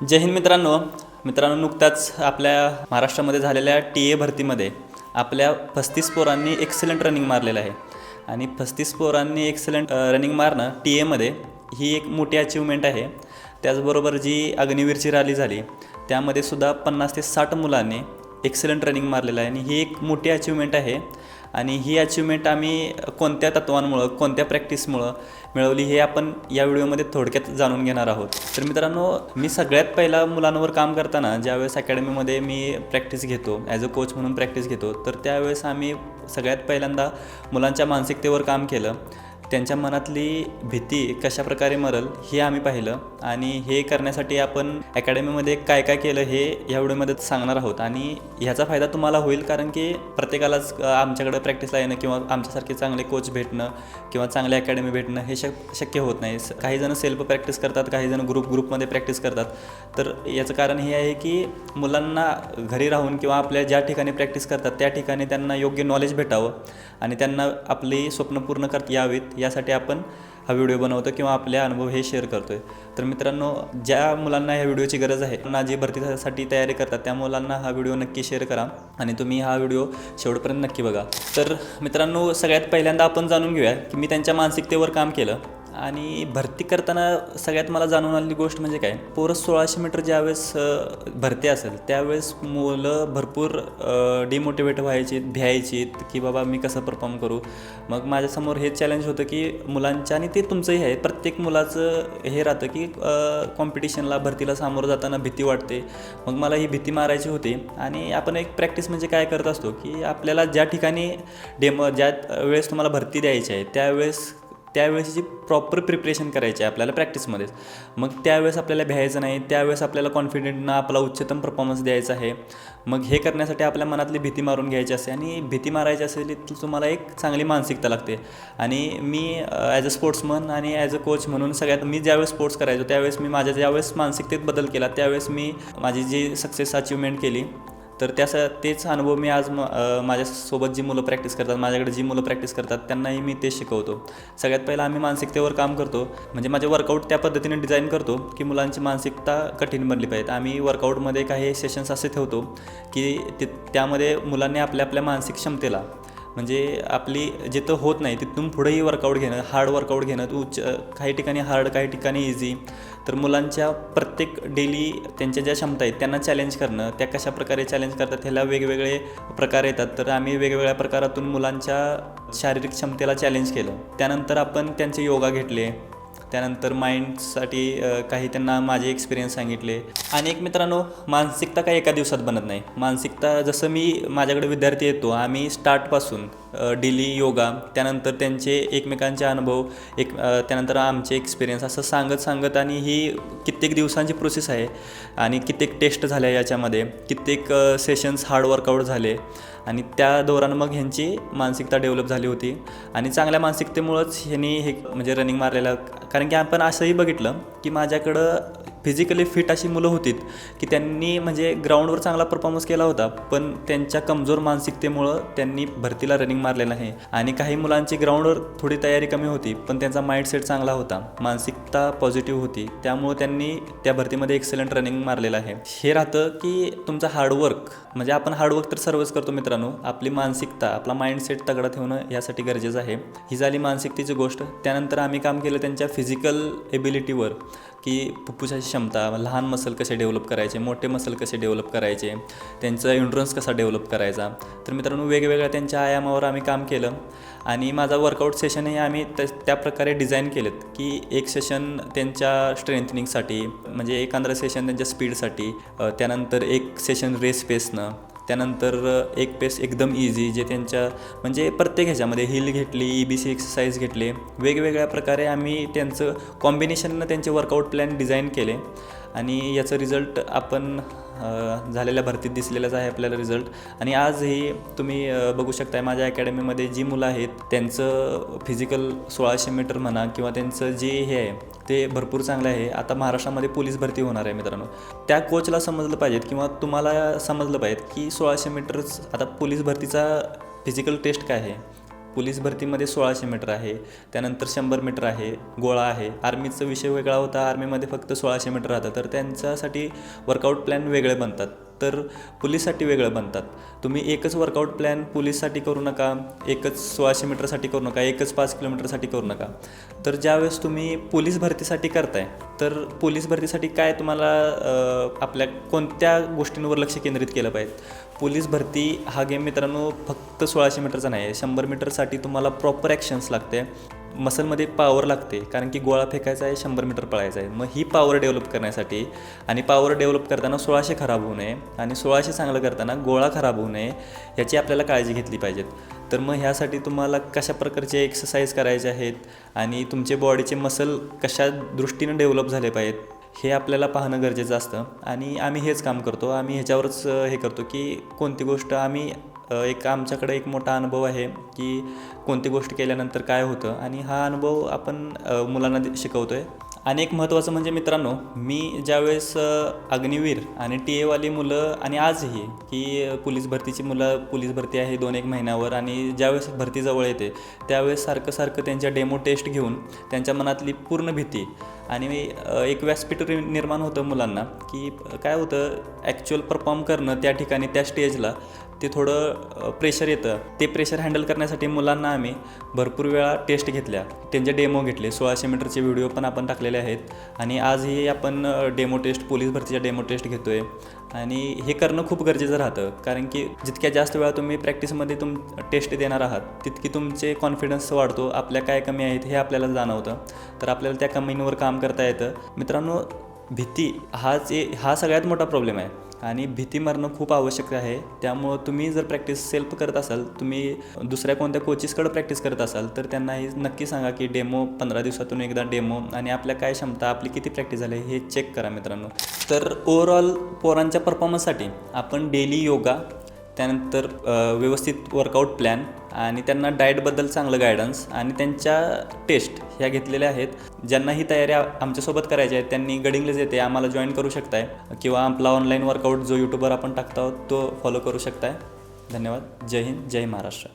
जय हिंद मित्रांनो. नुकताच आपल्या महाराष्ट्रामध्ये झालेल्या टी ए भरतीमध्ये आपल्या 35 पोरांनी एक्सलंट रनिंग मारलेलं आहे. आणि 35 पोरांनी एक्सलंट रनिंग मारणं टी एमध्ये ही एक मोठी अचिव्हमेंट आहे. त्याचबरोबर जी अग्निवीरची रॅली झाली त्यामध्ये सुद्धा 50 ते 60 मुलांनी एक्सलंट रनिंग मारलेलं आहे आणि ही एक मोठी अचिव्हमेंट आहे. आणि ही अचिव्हमेंट आम्ही कोणत्या तत्वांमुळं, कोणत्या प्रॅक्टिसमुळं मिळवली हे आपण या व्हिडिओमध्ये थोडक्यात जाणून घेणार आहोत. तर मित्रांनो, मी सगळ्यात पहिला मुलांवर काम करताना ज्यावेळेस अकॅडमीमध्ये मी प्रॅक्टिस घेतो, ॲज अ कोच म्हणून प्रॅक्टिस घेतो, तर त्यावेळेस आम्ही सगळ्यात पहिल्यांदा मुलांच्या मानसिकतेवर काम केलं. त्यांच्या मनातली भीती कशाप्रकारे मरेल हे आम्ही पाहिलं. आणि हे करण्यासाठी आपण अकॅडमीमध्ये काय काय केलं हे या व्हिडिओमध्ये सांगणार आहोत. आणि ह्याचा फायदा तुम्हाला होईल, कारण की प्रत्येकालाच आमच्याकडे प्रॅक्टिसला येणं किंवा आमच्यासारखे चांगले कोच भेटणं किंवा चांगले अकॅडमी भेटणं हे शक्य होत नाही. काही जण सेल्फ प्रॅक्टिस करतात, काही जण ग्रुपमध्ये प्रॅक्टिस करतात. तर याचं कारण हे आहे की मुलांना घरी राहून किंवा आपल्या ज्या ठिकाणी प्रॅक्टिस करतात त्या ठिकाणी त्यांना योग्य नॉलेज भेटावं आणि त्यांना आपली स्वप्न पूर्ण करता यावीत यासाठी आपण हा व्हिडिओ बनवतो किंवा आपले अनुभव हे शेअर करतो आहे. तर मित्रांनो, ज्या मुलांना ह्या व्हिडिओची गरज आहे, ना जी भरतीसाठी तयारी करतात, त्या मुलांना हा व्हिडिओ नक्की शेअर करा आणि तुम्ही हा व्हिडिओ शेवटपर्यंत नक्की बघा. तर मित्रांनो, सगळ्यात पहिल्यांदा आपण जाणून घेऊया की मी त्यांच्या मानसिकतेवर काम केलं. आणि भरती करताना सगळ्यात मला जाणून आलेली गोष्ट म्हणजे काय, पोरं 1600 मीटर ज्यावेळेस भरती असेल त्यावेळेस मुलं भरपूर डिमोटिवेट व्हायची, भ्यायचीत की बाबा मी कसं परफॉर्म करू. मग माझ्यासमोर हे चॅलेंज होतं की मुलांच्या, आणि ते तुमचंही आहे, प्रत्येक मुलाचं हे राहतं की कॉम्पिटिशनला, भरतीला सामोरं जाताना भीती वाटते. मग मला ही भीती मारायची होती. आणि आपण एक प्रॅक्टिस म्हणजे काय करत असतो की आपल्याला ज्या ठिकाणी ज्या वेळेस तुम्हाला भरती द्यायची आहे त्यावेळेसची प्रॉपर प्रिपरेशन करायची आहे आपल्याला प्रॅक्टिसमध्येच. मग त्यावेळेस आपल्याला भ्यायचं नाही, त्यावेळेस आपल्याला कॉन्फिडेंटनं आपला उच्चतम परफॉर्मन्स द्यायचा आहे. मग हे करण्यासाठी आपल्या मनातली भीती मारून घ्यायची असते. आणि भीती मारायची असेल तर तुम्हाला एक चांगली मानसिकता लागते. आणि मी ॲज अ स्पोर्ट्समन आणि ॲज अ कोच म्हणून मी ज्यावेळेस स्पोर्ट्स करायचो त्यावेळेस मी माझ्या ज्यावेळेस मानसिकतेत बदल केला त्यावेळेस मी माझी जी सक्सेस अचिव्हमेंट केली. तर तेच अनुभव मी आज माझ्यासोबत जी मुलं प्रॅक्टिस करतात, माझ्याकडे जी मुलं प्रॅक्टिस करतात त्यांनाही मी तेच शिकवतो. सगळ्यात पहिला आम्ही मानसिकतेवर काम करतो, म्हणजे माझे वर्कआउट त्या पद्धतीने डिझाईन करतो की मुलांची मानसिकता कठीण बनली पाहिजे. आम्ही वर्कआउटमध्ये काही सेशन्स असे ठेवतो की त्यामध्ये मुलांनी आपल्या मानसिक क्षमतेला, म्हणजे आपली जिथं होत नाही तिथून पुढेही वर्कआउट घेणं, हार्ड वर्कआउट घेणं, काही ठिकाणी हार्ड, काही ठिकाणी इझी. तर मुलांच्या प्रत्येक डेली त्यांच्या ज्या क्षमता आहेत त्यांना चॅलेंज करणं, त्या कशा प्रकारे चॅलेंज करतात ह्याला वेगवेगळे प्रकार येतात. तर आम्ही वेगवेगळ्या प्रकारातून मुलांच्या शारीरिक क्षमतेला चॅलेंज केलं. त्यानंतर आपण त्यांचे योगा घेतले. त्यानंतर माइंडसाठी काही त्यांना माझे एक्सपिरियन्स सांगितले. आणि एक मित्रांनो, मानसिकता काही एका दिवसात बनत नाही. मानसिकता जसं माझ्याकडे विद्यार्थी येतो, आम्ही स्टार्टपासून डेली योगा, त्यानंतर त्यांचे एकमेकांचे अनुभव, त्यानंतर आमचे एक्सपिरियन्स असं सांगत आणि ही कित्येक दिवसांची प्रोसेस आहे. आणि कित्येक टेस्ट झाल्या याच्यामध्ये, कित्येक सेशन्स हार्ड वर्कआउट झाले. आणि त्या दौरान मग ह्यांची मानसिकता डेव्हलप झाली होती. आणि चांगल्या मानसिकतेमुळंच ह्यांनी हे म्हणजे रनिंग मारलेलं. कारण की आपण असंही बघितलं की माझ्याकडं फिजिकली फिट अशी मुलं होतीत की त्यांनी म्हणजे ग्राउंडवर चांगला परफॉर्मन्स केला होता, पण त्यांच्या कमजोर मानसिकतेमुळं त्यांनी भरतीला रनिंग मारलेलं नाही. आणि काही मुलांची ग्राउंडवर थोडी तयारी कमी होती, पण त्यांचा माइंडसेट चांगला होता, मानसिकता पॉझिटिव्ह होती, त्यामुळं त्यांनी त्या भरतीमध्ये एक्सलंट रनिंग मारलेलं आहे. हे राहतं की तुमचं हार्डवर्क, म्हणजे आपण हार्डवर्क तर सर्वच करतो मित्रांनो, आपली मानसिकता, आपला माइंडसेट तगडा ठेवणं यासाठी गरजेचं आहे. ही झाली मानसिकतेची गोष्ट. त्यानंतर आम्ही काम केलं त्यांच्या फिजिकल एबिलिटीवर, की फुफ्फुसाची क्षमता, लहान मसल कसे डेव्हलप करायचे, मोठे मसल कसे डेव्हलप करायचे, त्यांचा एंड्युरन्स कसा डेव्हलप करायचा. तर मित्रांनो, वेगवेगळ्या त्यांच्या आयामावर आम्ही काम केलं. आणि माझा वर्कआउट सेशनही आम्ही त्या प्रकारे डिझाईन केलेत की एक सेशन त्यांच्या स्ट्रेंथनिंगसाठी, म्हणजे एखादं सेशन त्यांच्या स्पीडसाठी, त्यानंतर एक सेशन रेस पेसनं, त्यानंतर एक पेस एकदम इझी, जे त्यांच्या म्हणजे प्रत्येक ह्याच्यामध्ये हिल घेतली, EBC एक्सरसाइज घेतले. वेगवेगळ्या प्रकारे आम्ही त्यांचं कॉम्बिनेशननं त्यांचे वर्कआउट प्लॅन डिझाईन केले. आणि याचं रिझल्ट आपण झालेल्या भरतीत दिसलेलाच आहे आपल्याला रिझल्ट. आणि आजही तुम्ही बघू शकताय माझ्या अकॅडमीमध्ये जी मुलं आहेत त्यांचं फिजिकल 1600 मीटर म्हणा किंवा त्यांचं जे हे आहे ते भरपूर चांगलं आहे. आता महाराष्ट्रामध्ये पोलीस भरती होणार आहे मित्रांनो. त्या कोचला समजलं पाहिजेत किंवा तुम्हाला समजलं पाहिजे की 1600 मीटर्स, आता पोलीस भरतीचा फिजिकल टेस्ट काय आहे, पोलीस भरतीमध्ये 1600 मीटर आहे, त्यानंतर 100 मीटर आहे, गोळा आहे. आर्मीचा विषय वेगळा होता, आर्मीमध्ये फक्त 1600 मीटर राहतं, तर त्यांच्यासाठी वर्कआउट प्लॅन वेगळे बनतात, तर पोलीससाठी वेगळं बनतात. तुम्ही एकच वर्कआउट प्लॅन पोलीससाठी करू नका, एकच 1600 मीटरसाठी करू नका, एकच 5 किलोमीटरसाठी करू नका. तर ज्यावेळेस तुम्ही पोलीस भरतीसाठी करताय, तर पोलीस भरतीसाठी काय तुम्हाला आपल्या कोणत्या गोष्टींवर लक्ष केंद्रित केलं पाहिजे. पोलीस भरती हा गेम मित्रांनो फक्त 1600 मीटरचा नाही आहे. 100 मीटरसाठी तुम्हाला प्रॉपर ॲक्शन्स लागते, मसलमध्ये पॉवर लागते, कारण की गोळा फेकायचा आहे, 100 मीटर पळायचं आहे. मग ही पॉवर डेव्हलप करण्यासाठी आणि पॉवर डेव्हलप करताना 1600 खराब होऊ नये आणि 1600 चांगलं करताना गोळा खराब होऊ नये याची आपल्याला काळजी घेतली पाहिजेत. तर मग ह्यासाठी तुम्हाला कशा प्रकारचे एक्सरसाइज करायचे आहेत आणि तुमचे बॉडीचे मसल कशा दृष्टीनं डेव्हलप झाले पाहिजेत हे आपल्याला पाहणं गरजेचं असतं. आणि आम्ही हेच काम करतो, आम्ही ह्याच्यावरच हे करतो की कोणती गोष्ट आम्ही आमच्याकडे एक मोठा अनुभव आहे की कोणती गोष्ट केल्यानंतर काय होतं, आणि हा अनुभव आपण मुलांना शिकवतो आहे. आणि एक महत्त्वाचं म्हणजे मित्रांनो, मी ज्यावेळेस अग्निवीर आणि टीएवाली मुलं आणि आजही की पोलीस भरतीची मुलं, पोलीस भरती आहे 2-1 महिन्यावर, आणि ज्यावेळेस भरती जवळ येते त्यावेळेस सारखं त्यांच्या डेमो टेस्ट घेऊन त्यांच्या मनातली पूर्ण भीती आणि एक व्यासपीठ निर्माण होतं मुलांना की काय होतं, ॲक्च्युअल परफॉर्म करणं त्या ठिकाणी त्या स्टेजला ते थोडं प्रेशर येतं. ते प्रेशर हँडल करण्यासाठी मुलांना आम्ही भरपूर वेळा टेस्ट घेतल्या, त्यांचे डेमो घेतले. 1600 मीटरचे व्हिडिओ पण आपण टाकलेले आहेत, आणि आजही आपण डेमो टेस्ट, पोलीस भरतीच्या डेमो टेस्ट घेतो आहे. आणि हे करणं खूप गरजेचं राहतं, कारण की जितक्या जास्त वेळा तुम्ही प्रॅक्टिसमध्ये टेस्ट देणार आहात तितकी तुमचे कॉन्फिडन्स वाढतो. आपल्या काय कमी आहेत हे आपल्याला जाणवतं, तर आपल्याला त्या कमींवर काम करता येतं. मित्रांनो, भीती हा सगळ्यात मोठा प्रॉब्लेम आहे, आणि भीती मारणं खूप आवश्यक आहे. त्यामुळं तुम्ही जर प्रॅक्टिस सेल्फ करत असाल, तुम्ही दुसऱ्या कोणत्या कोचेसकडे प्रॅक्टिस करत असाल, तर त्यांनाही नक्की सांगा की डेमो 15 दिवसातून एकदा डेमो, आणि आपल्या काय क्षमता, आपली किती प्रॅक्टिस झाली हे चेक करा मित्रांनो. तर ओव्हरऑल पोरांच्या परफॉर्मन्ससाठी आपण डेली योगा, त्यानंतर व्यवस्थित वर्कआउट प्लॅन, आणि त्यांना डाएटबद्दल चांगलं गायडन्स, आणि त्यांच्या टेस्ट ह्या घेतलेल्या आहेत. ज्यांना ही तयारी आमच्यासोबत करायची आहे त्यांनी गडिंग्लज येते आम्हाला जॉईन करू शकताय, किंवा आपला ऑनलाईन वर्कआउट जो यूट्यूबवर आपण टाकतो तो फॉलो करू शकताय. धन्यवाद. जय हिंद, जय महाराष्ट्र.